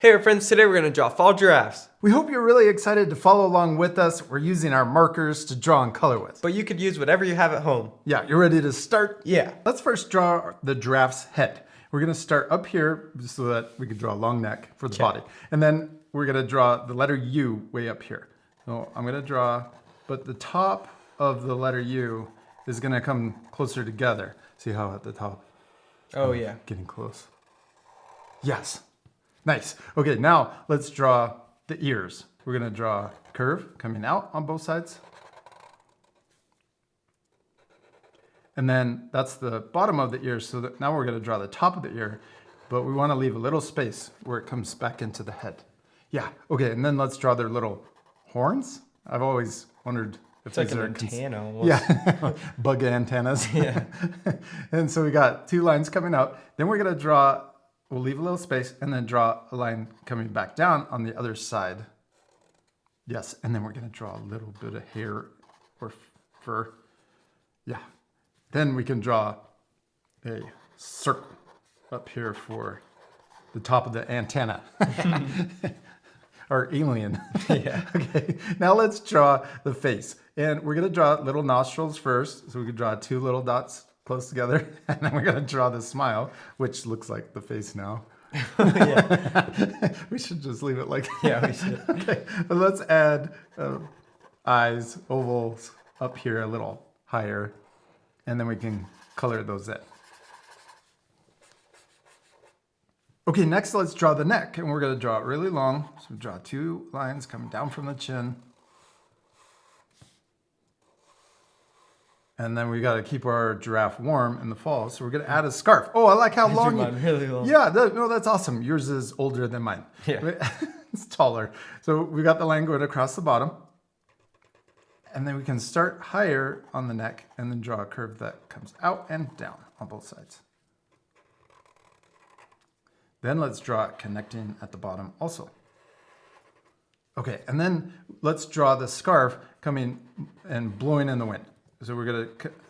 Hey friends, today we're going to draw fall giraffes. We hope you're really excited to follow along with us. We're using our markers to draw and color with. But you could use whatever you have at home. Yeah, you ready to start? Yeah. Let's first draw the giraffe's head. We're going to start up here so that we can draw a long neck for the body. And then we're going to draw the letter U way up here. So I'm going to draw, but the top of the letter U is going to come closer together. See how at the top? Oh yeah. Getting close. Yes. Nice. Okay, now let's draw the ears. We're going to draw a curve coming out on both sides. And then that's the bottom of the ear. So that now we're going to draw the top of the ear, but we want to leave a little space where it comes back into the head. Yeah. Okay, and then let's draw their little horns. I've always wondered if It's like an antenna almost. Yeah, bug antennas. Yeah. And so we got two lines coming out. Then we're going to draw, we'll leave a little space and then draw a line coming back down on the other side. Yes, and then we're going to draw a little bit of hair or fur. Yeah. Then we can draw a circle up here for the top of the antenna. Or alien. Yeah. Okay, now let's draw the face. And we're gonna draw little nostrils first. So we can draw two little dots close together. And then we're gonna draw the smile, which looks like the face now. Yeah. We should just leave it like that. Yeah, we should. Okay, but let's add eyes, ovals up here a little higher. And then we can color those in. Okay, next let's draw the neck, and we're going to draw it really long. So draw two lines coming down from the chin. And then we got to keep our giraffe warm in the fall, so we're going to add a scarf. Oh, I like how long drew mine really long. Yeah, no, that's awesome. Yours is older than mine. Yeah. It's taller. So we got the line going across the bottom. And then we can start higher on the neck and then draw a curve that comes out and down on both sides. Then let's draw it connecting at the bottom also. Okay, and then let's draw the scarf coming and blowing in the wind. So we're gonna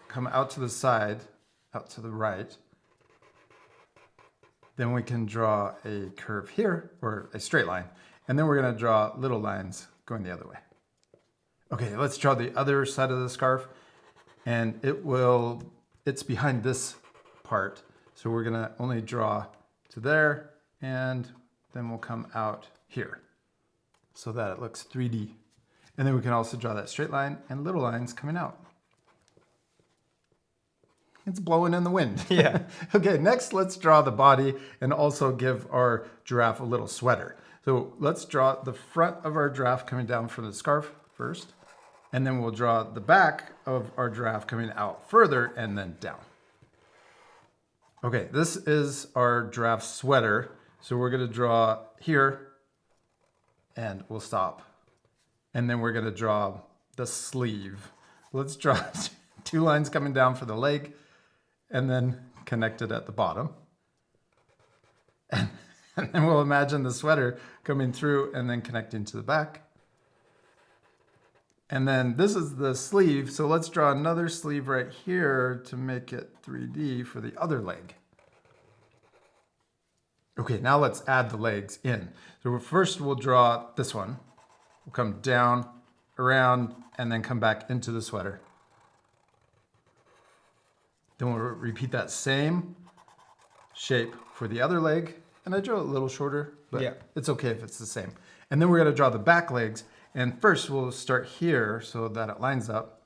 come out to the side, out to the right. Then we can draw a curve here, or a straight line. And then we're gonna draw little lines going the other way. Okay, let's draw the other side of the scarf. And it's behind this part. So we're gonna only draw to there, and then we'll come out here so that it looks 3D. And then we can also draw that straight line and little lines coming out. It's blowing in the wind. Yeah. Okay, next let's draw the body and also give our giraffe a little sweater. So let's draw the front of our giraffe coming down from the scarf first, and then we'll draw the back of our giraffe coming out further and then down. Okay, this is our giraffe sweater. So we're gonna draw here and we'll stop. And then we're gonna draw the sleeve. Let's draw two lines coming down for the leg and then connect it at the bottom. And then we'll imagine the sweater coming through and then connecting to the back. And then this is the sleeve. So let's draw another sleeve right here to make it 3D for the other leg. Okay, now let's add the legs in. So first we'll draw this one. We'll come down, around, and then come back into the sweater. Then we'll repeat that same shape for the other leg. And I drew it a little shorter, but yeah, it's okay if it's the same. And then we're gonna draw the back legs. And first we'll start here so that it lines up,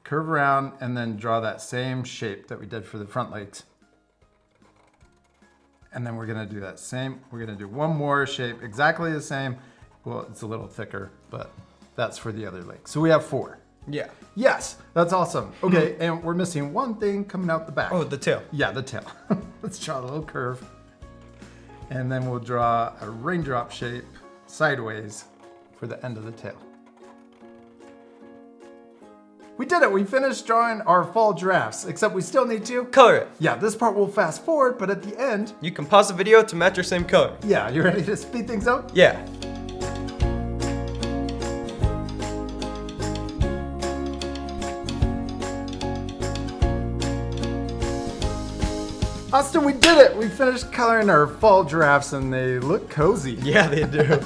curve around, and then draw that same shape that we did for the front legs. And then we're gonna do that same. We're gonna do one more shape, exactly the same. Well, it's a little thicker, but that's for the other leg. So we have 4. Yeah. Yes, that's awesome. Okay, and we're missing one thing coming out the back. Oh, the tail. Yeah, the tail. Let's draw a little curve. And then we'll draw a raindrop shape sideways for the end of the tail. We did it, we finished drawing our fall giraffes, except we still need to color it. Yeah, this part will fast forward, but at the end, you can pause the video to match your same color. Yeah, you ready to speed things up? Yeah. Austin, we did it! We finished coloring our fall giraffes and they look cozy. Yeah, they do.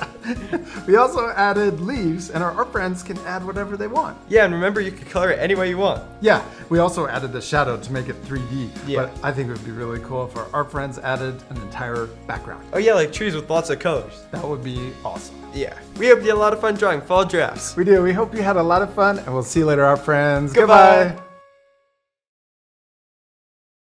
We also added leaves, and our art friends can add whatever they want. Yeah, and remember, you can color it any way you want. Yeah, we also added the shadow to make it 3D. Yeah. But I think it would be really cool if our art friends added an entire background. Oh yeah, like trees with lots of colors. That would be awesome. Yeah. We hope you had a lot of fun drawing fall giraffes. We do. We hope you had a lot of fun, and we'll see you later, art friends. Goodbye. Goodbye.